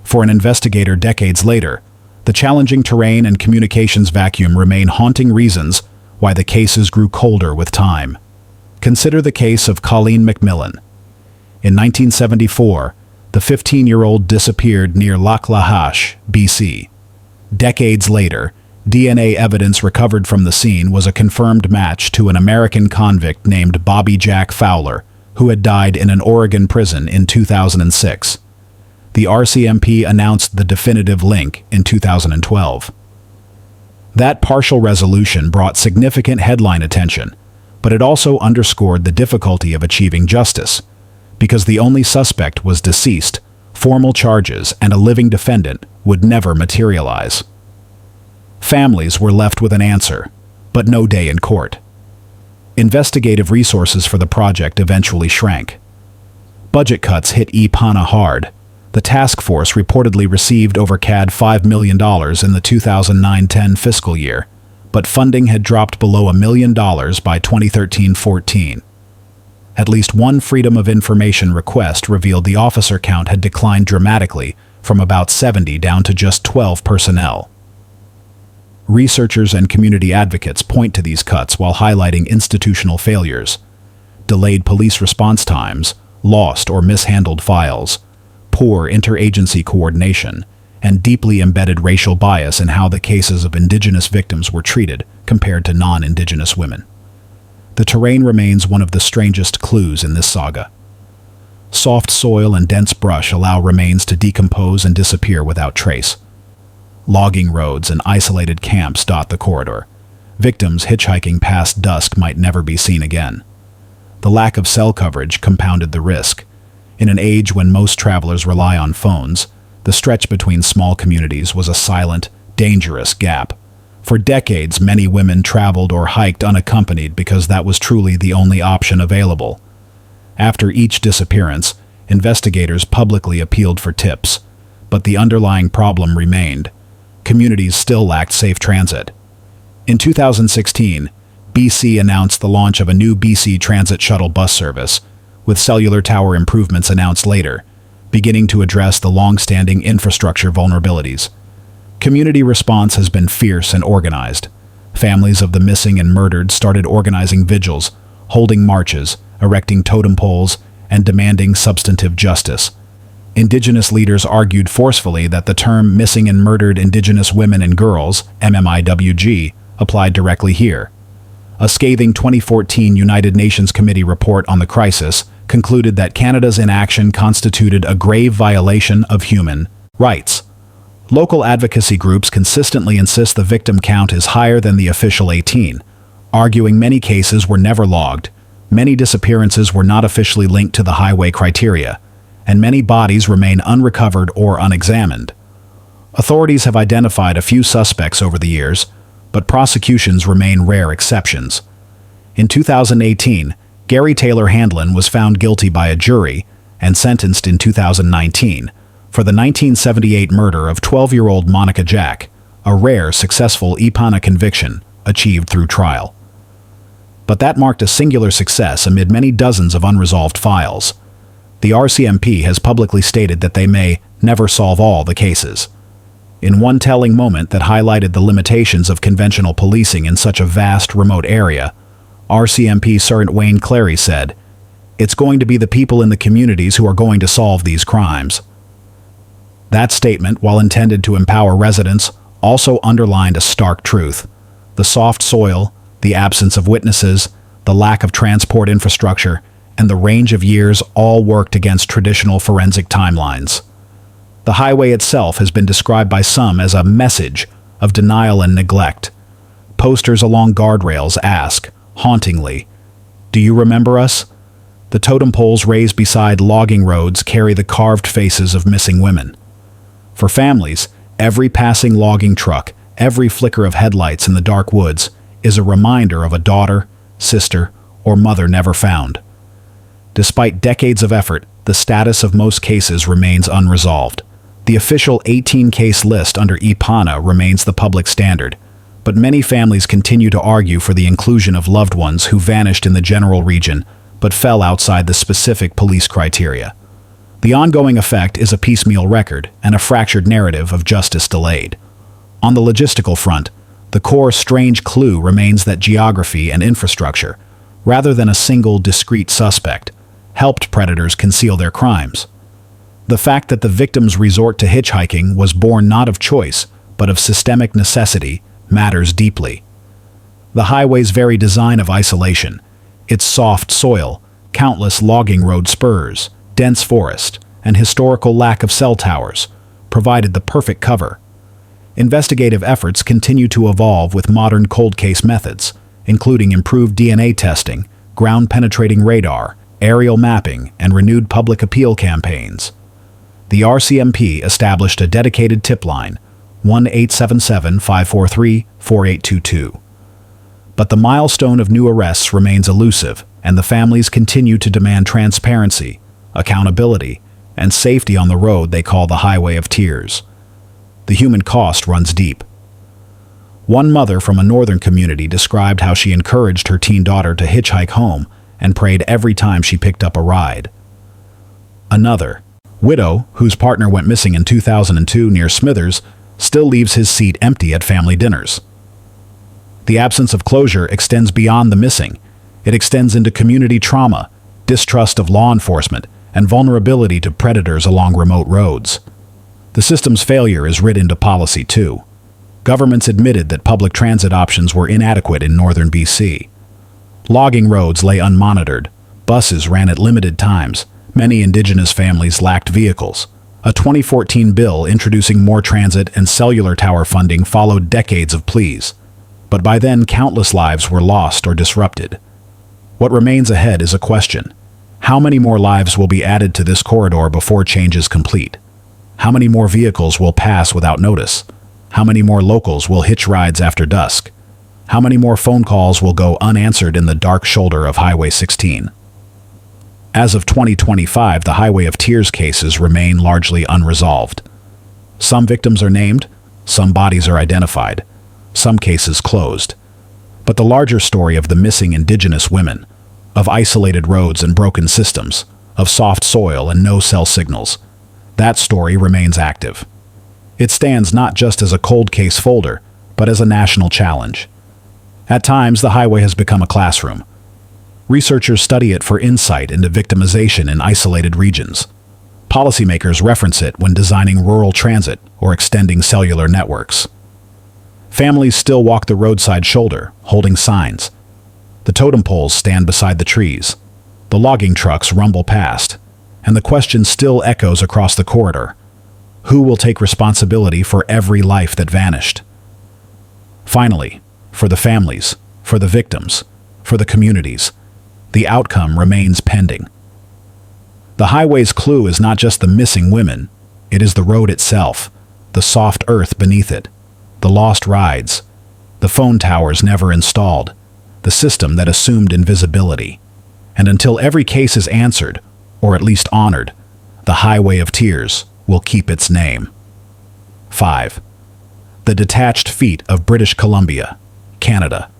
For an investigator decades later, the challenging terrain and communications vacuum remain haunting reasons why the cases grew colder with time. Consider the case of Colleen McMillan. In 1974, the 15-year-old disappeared near Lac La Hache, BC. Decades later, DNA evidence recovered from the scene was a confirmed match to an American convict named Bobby Jack Fowler, who had died in an Oregon prison in 2006. The RCMP announced the definitive link in 2012. That partial resolution brought significant headline attention, but it also underscored the difficulty of achieving justice. Because the only suspect was deceased, formal charges and a living defendant would never materialize. Families were left with an answer, but no day in court. Investigative resources for the project eventually shrank. Budget cuts hit E-Pana hard. The task force reportedly received over CAD $5 million in the 2009-10 fiscal year, but funding had dropped below $1 million by 2013-14. At least one Freedom of Information request revealed the officer count had declined dramatically from about 70 down to just 12 personnel. Researchers and community advocates point to these cuts while highlighting institutional failures: delayed police response times, lost or mishandled files, poor interagency coordination, and deeply embedded racial bias in how the cases of Indigenous victims were treated compared to non-Indigenous women. The terrain remains one of the strangest clues in this saga. Soft soil and dense brush allow remains to decompose and disappear without trace. Logging roads and isolated camps dot the corridor. Victims hitchhiking past dusk might never be seen again. The lack of cell coverage compounded the risk. In an age when most travelers rely on phones, the stretch between small communities was a silent, dangerous gap. For decades, many women traveled or hiked unaccompanied because that was truly the only option available. After each disappearance, investigators publicly appealed for tips, but the underlying problem remained. Communities still lacked safe transit. In 2016, BC announced the launch of a new BC Transit shuttle bus service, with cellular tower improvements announced later, beginning to address the long-standing infrastructure vulnerabilities. Community response has been fierce and organized. Families of the missing and murdered started organizing vigils, holding marches, erecting totem poles, and demanding substantive justice. Indigenous leaders argued forcefully that the term Missing and Murdered Indigenous Women and Girls, MMIWG, applied directly here. A scathing 2014 United Nations Committee report on the crisis concluded that Canada's inaction constituted a grave violation of human rights. Local advocacy groups consistently insist the victim count is higher than the official 18, arguing many cases were never logged, many disappearances were not officially linked to the highway criteria, and many bodies remain unrecovered or unexamined. Authorities have identified a few suspects over the years, but prosecutions remain rare exceptions. In 2018, Gary Taylor Handlin was found guilty by a jury and sentenced in 2019 for the 1978 murder of 12-year-old Monica Jack, a rare, successful IPANA conviction achieved through trial. But that marked a singular success amid many dozens of unresolved files. The RCMP has publicly stated that they may never solve all the cases. In one telling moment that highlighted the limitations of conventional policing in such a vast, remote area, RCMP Sergeant Wayne Clary said, "It's going to be the people in the communities who are going to solve these crimes." That statement, while intended to empower residents, also underlined a stark truth. The soft soil, the absence of witnesses, the lack of transport infrastructure, and the range of years all worked against traditional forensic timelines. The highway itself has been described by some as a message of denial and neglect. Posters along guardrails ask, hauntingly, "Do you remember us?" The totem poles raised beside logging roads carry the carved faces of missing women. For families, every passing logging truck, every flicker of headlights in the dark woods is a reminder of a daughter, sister, or mother never found. Despite decades of effort, the status of most cases remains unresolved. The official 18-case list under IPANA remains the public standard, but many families continue to argue for the inclusion of loved ones who vanished in the general region but fell outside the specific police criteria. The ongoing effect is a piecemeal record and a fractured narrative of justice delayed. On the logistical front, the core strange clue remains that geography and infrastructure, rather than a single discrete suspect, helped predators conceal their crimes. The fact that the victim's resort to hitchhiking was born not of choice, but of systemic necessity, matters deeply. The highway's very design of isolation, its soft soil, countless logging road spurs, dense forest, and historical lack of cell towers, provided the perfect cover. Investigative efforts continue to evolve with modern cold case methods, including improved DNA testing, ground-penetrating radar, aerial mapping, and renewed public appeal campaigns. The RCMP established a dedicated tip line, 1-877-543-4822. But the milestone of new arrests remains elusive, and the families continue to demand transparency, accountability, and safety on the road they call the Highway of Tears. The human cost runs deep. One mother from a northern community described how she encouraged her teen daughter to hitchhike home and prayed every time she picked up a ride. Another, widow, whose partner went missing in 2002 near Smithers, still leaves his seat empty at family dinners. The absence of closure extends beyond the missing. It extends into community trauma, distrust of law enforcement, and vulnerability to predators along remote roads. The system's failure is writ into policy too. Governments admitted that public transit options were inadequate in northern BC. Logging roads lay unmonitored. Buses ran at limited times. Many Indigenous families lacked vehicles. A 2014 bill introducing more transit and cellular tower funding followed decades of pleas. But by then, countless lives were lost or disrupted. What remains ahead is a question. How many more lives will be added to this corridor before change is complete? How many more vehicles will pass without notice? How many more locals will hitch rides after dusk? How many more phone calls will go unanswered in the dark shoulder of Highway 16? As of 2025, the Highway of Tears cases remain largely unresolved. Some victims are named, some bodies are identified, some cases closed. But the larger story of the missing Indigenous women, of isolated roads and broken systems, of soft soil and no cell signals, that story remains active. It stands not just as a cold case folder, but as a national challenge. At times, the highway has become a classroom. Researchers study it for insight into victimization in isolated regions. Policymakers reference it when designing rural transit or extending cellular networks. Families still walk the roadside shoulder, holding signs. The totem poles stand beside the trees. The logging trucks rumble past, and the question still echoes across the corridor. Who will take responsibility for every life that vanished? Finally, for the families, for the victims, for the communities, the outcome remains pending. The highway's clue is not just the missing women, it is the road itself, the soft earth beneath it, the lost rides, the phone towers never installed, the system that assumed invisibility. And until every case is answered, or at least honored, the Highway of Tears will keep its name. 5. The detached feet of British Columbia, Canada.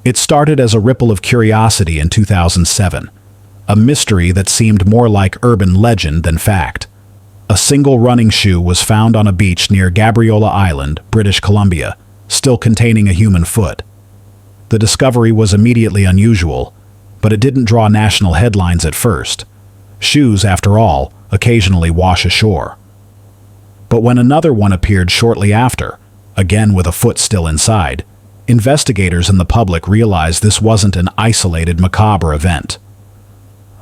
It started as a ripple of curiosity in 2007, a mystery that seemed more like urban legend than fact. A single running shoe was found on a beach near Gabriola Island, British Columbia, still containing a human foot. The discovery was immediately unusual, but it didn't draw national headlines at first. Shoes, after all, occasionally wash ashore. But when another one appeared shortly after, again with a foot still inside, investigators and the public realized this wasn't an isolated macabre event.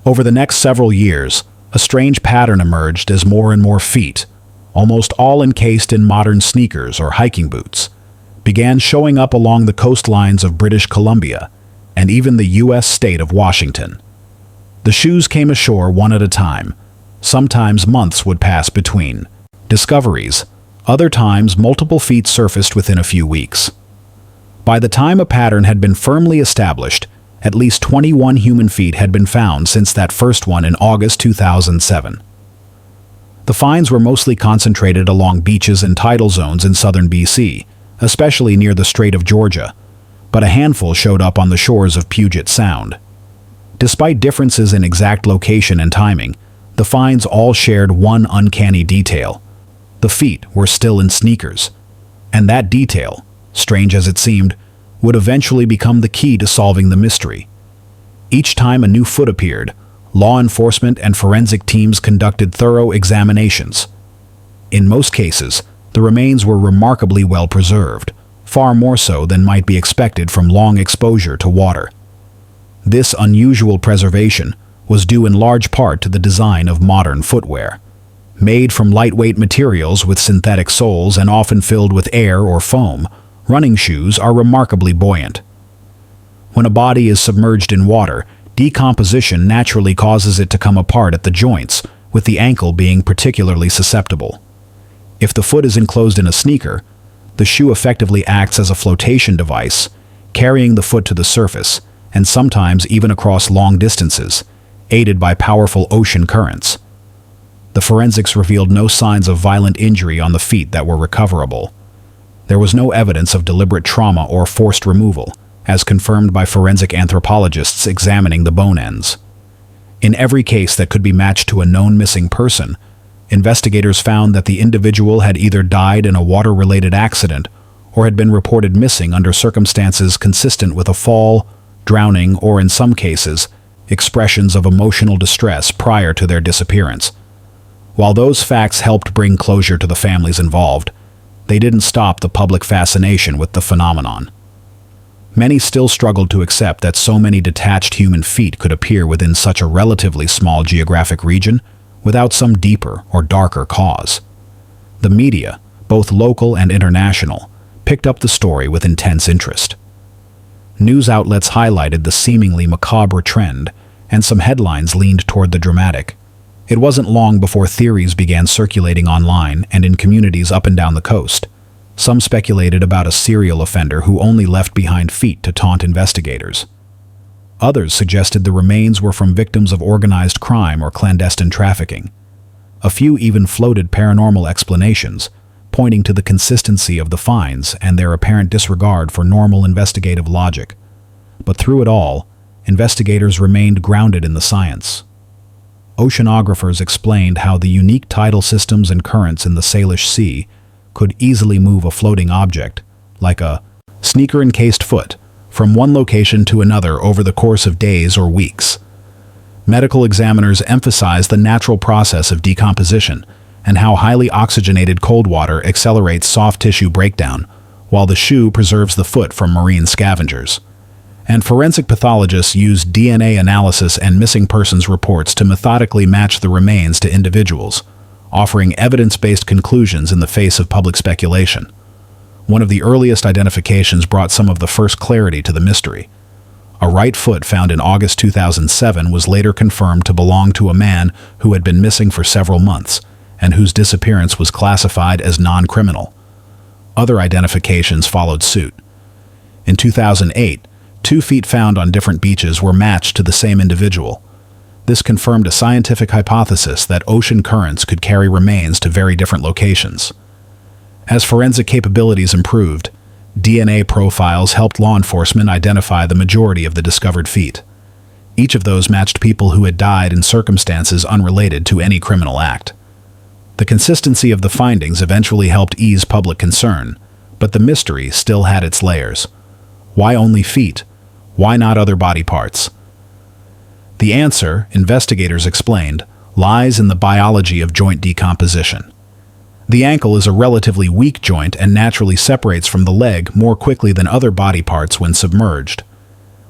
Over the next several years, a strange pattern emerged as more and more feet, almost all encased in modern sneakers or hiking boots, began showing up along the coastlines of British Columbia and even the U.S. state of Washington. The shoes came ashore one at a time. Sometimes months would pass between discoveries. Other times multiple feet surfaced within a few weeks. By the time a pattern had been firmly established, at least 21 human feet had been found since that first one in August 2007. The finds were mostly concentrated along beaches and tidal zones in southern BC, especially near the Strait of Georgia, but a handful showed up on the shores of Puget Sound. Despite differences in exact location and timing, the finds all shared one uncanny detail. The feet were still in sneakers, and that detail, strange as it seemed, would eventually become the key to solving the mystery. Each time a new foot appeared, law enforcement and forensic teams conducted thorough examinations. In most cases, the remains were remarkably well preserved, far more so than might be expected from long exposure to water. This unusual preservation was due in large part to the design of modern footwear. Made from lightweight materials with synthetic soles and often filled with air or foam, running shoes are remarkably buoyant. When a body is submerged in water, decomposition naturally causes it to come apart at the joints, with the ankle being particularly susceptible. If the foot is enclosed in a sneaker, the shoe effectively acts as a flotation device, carrying the foot to the surface, and sometimes even across long distances, aided by powerful ocean currents. The forensics revealed no signs of violent injury on the feet that were recoverable. There was no evidence of deliberate trauma or forced removal, as confirmed by forensic anthropologists examining the bone ends. In every case that could be matched to a known missing person, investigators found that the individual had either died in a water-related accident or had been reported missing under circumstances consistent with a fall, drowning, or in some cases, expressions of emotional distress prior to their disappearance. While those facts helped bring closure to the families involved, they didn't stop the public fascination with the phenomenon. Many still struggled to accept that so many detached human feet could appear within such a relatively small geographic region without some deeper or darker cause. The media, both local and international, picked up the story with intense interest. News outlets highlighted the seemingly macabre trend, and some headlines leaned toward the dramatic. It wasn't long before theories began circulating online and in communities up and down the coast. Some speculated about a serial offender who only left behind feet to taunt investigators. Others suggested the remains were from victims of organized crime or clandestine trafficking. A few even floated paranormal explanations, pointing to the consistency of the finds and their apparent disregard for normal investigative logic. But through it all, investigators remained grounded in the science. Oceanographers explained how the unique tidal systems and currents in the Salish Sea could easily move a floating object, like a sneaker-encased foot, from one location to another over the course of days or weeks. Medical examiners emphasized the natural process of decomposition and how highly oxygenated cold water accelerates soft tissue breakdown, while the shoe preserves the foot from marine scavengers. And forensic pathologists used DNA analysis and missing persons reports to methodically match the remains to individuals, offering evidence-based conclusions in the face of public speculation. One of the earliest identifications brought some of the first clarity to the mystery. A right foot found in August 2007 was later confirmed to belong to a man who had been missing for several months, and whose disappearance was classified as non-criminal. Other identifications followed suit. In 2008, 2 feet found on different beaches were matched to the same individual. This confirmed a scientific hypothesis that ocean currents could carry remains to very different locations. As forensic capabilities improved, DNA profiles helped law enforcement identify the majority of the discovered feet. Each of those matched people who had died in circumstances unrelated to any criminal act. The consistency of the findings eventually helped ease public concern, but the mystery still had its layers. Why only feet? Why not other body parts? The answer, investigators explained, lies in the biology of joint decomposition. The ankle is a relatively weak joint and naturally separates from the leg more quickly than other body parts when submerged.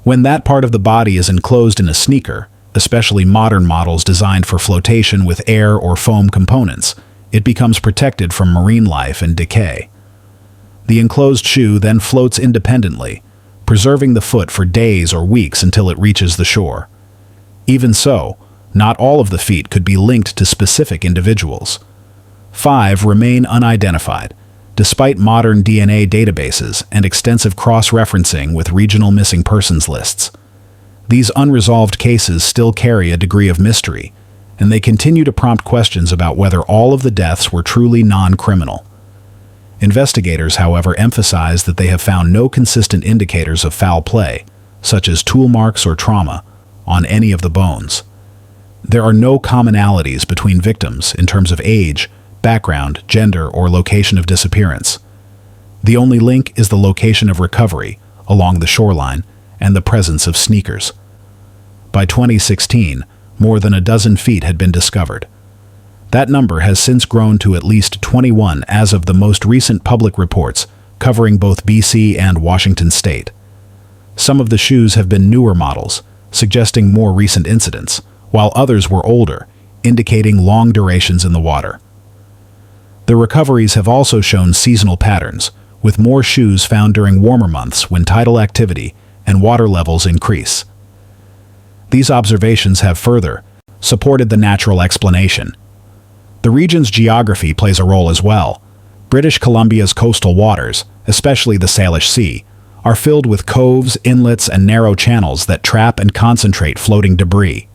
When that part of the body is enclosed in a sneaker, especially modern models designed for flotation with air or foam components, it becomes protected from marine life and decay. The enclosed shoe then floats independently, preserving the foot for days or weeks until it reaches the shore. Even so, not all of the feet could be linked to specific individuals. 5 remain unidentified, despite modern DNA databases and extensive cross-referencing with regional missing persons lists. These unresolved cases still carry a degree of mystery, and they continue to prompt questions about whether all of the deaths were truly non-criminal. Investigators, however, emphasize that they have found no consistent indicators of foul play, such as tool marks or trauma, on any of the bones. There are no commonalities between victims in terms of age, background, gender, or location of disappearance. The only link is the location of recovery, along the shoreline, and the presence of sneakers. By 2016, more than a dozen feet had been discovered. That number has since grown to at least 21 as of the most recent public reports, covering both BC and Washington state. Some of the shoes have been newer models, suggesting more recent incidents, while others were older, indicating long durations in the water. The recoveries have also shown seasonal patterns, with more shoes found during warmer months when tidal activity and water levels increase. These observations have further supported the natural explanation. The region's geography plays a role as well. British Columbia's coastal waters, especially the Salish Sea, are filled with coves, inlets, and narrow channels that trap and concentrate floating debris.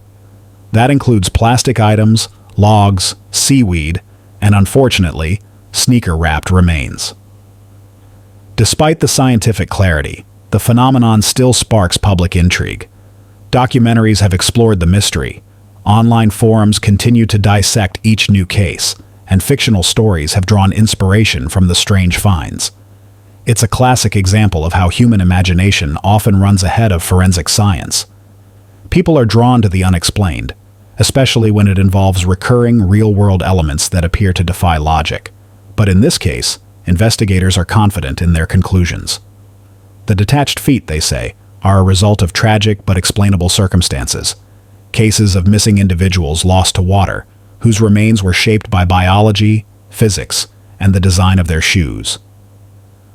That includes plastic items, logs, seaweed, and unfortunately, sneaker-wrapped remains. Despite the scientific clarity, the phenomenon still sparks public intrigue. Documentaries have explored the mystery, online forums continue to dissect each new case, and fictional stories have drawn inspiration from the strange finds. It's a classic example of how human imagination often runs ahead of forensic science. People are drawn to the unexplained, especially when it involves recurring real-world elements that appear to defy logic. But in this case, investigators are confident in their conclusions. The detached feet, they say, are a result of tragic but explainable circumstances. Cases of missing individuals lost to water, whose remains were shaped by biology, physics, and the design of their shoes.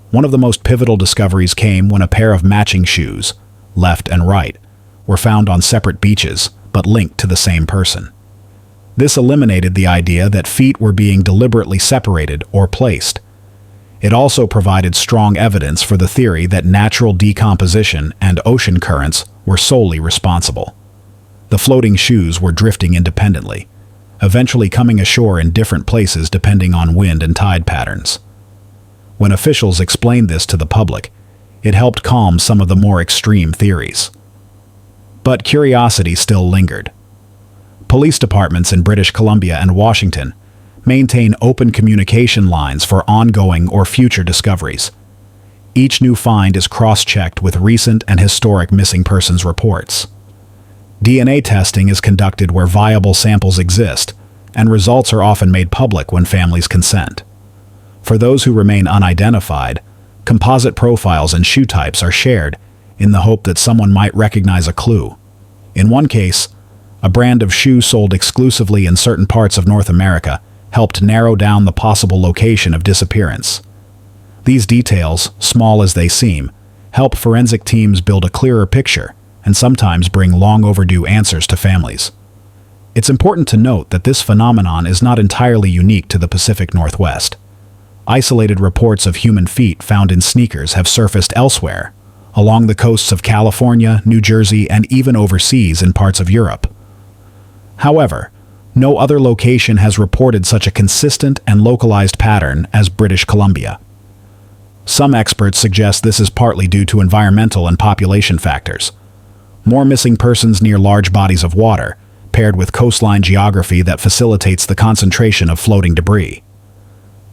One of the most pivotal discoveries came when a pair of matching shoes, left and right, were found on separate beaches, but linked to the same person. This eliminated the idea that feet were being deliberately separated or placed. It also provided strong evidence for the theory that natural decomposition and ocean currents were solely responsible. The floating shoes were drifting independently, eventually coming ashore in different places depending on wind and tide patterns. When officials explained this to the public, it helped calm some of the more extreme theories. But curiosity still lingered. Police departments in British Columbia and Washington maintain open communication lines for ongoing or future discoveries. Each new find is cross-checked with recent and historic missing persons reports. DNA testing is conducted where viable samples exist, and results are often made public when families consent. For those who remain unidentified, composite profiles and shoe types are shared in the hope that someone might recognize a clue. In one case, a brand of shoe sold exclusively in certain parts of North America helped narrow down the possible location of disappearance. These details, small as they seem, help forensic teams build a clearer picture and sometimes bring long overdue answers to families. It's important to note that this phenomenon is not entirely unique to the Pacific Northwest. Isolated reports of human feet found in sneakers have surfaced elsewhere, along the coasts of California, New Jersey, and even overseas in parts of Europe. However, no other location has reported such a consistent and localized pattern as British Columbia. Some experts suggest this is partly due to environmental and population factors. More missing persons near large bodies of water, paired with coastline geography that facilitates the concentration of floating debris.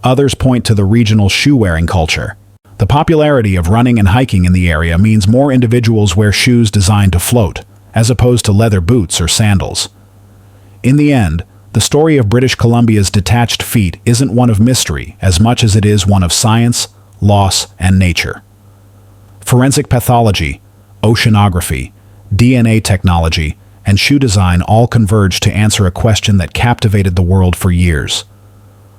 Others point to the regional shoe-wearing culture. The popularity of running and hiking in the area means more individuals wear shoes designed to float, as opposed to leather boots or sandals. In the end, the story of British Columbia's detached feet isn't one of mystery as much as it is one of science, loss, and nature. Forensic pathology, oceanography, DNA technology, and shoe design all converge to answer a question that captivated the world for years.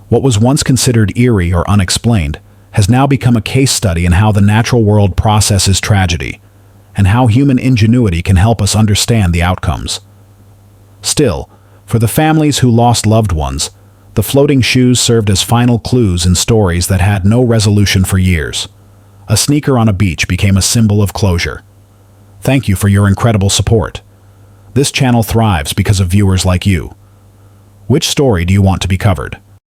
What was once considered eerie or unexplained has now become a case study in how the natural world processes tragedy, and how human ingenuity can help us understand the outcomes. Still, for the families who lost loved ones, the floating shoes served as final clues in stories that had no resolution for years. A sneaker on a beach became a symbol of closure. Thank you for your incredible support. This channel thrives because of viewers like you. Which story do you want to be covered?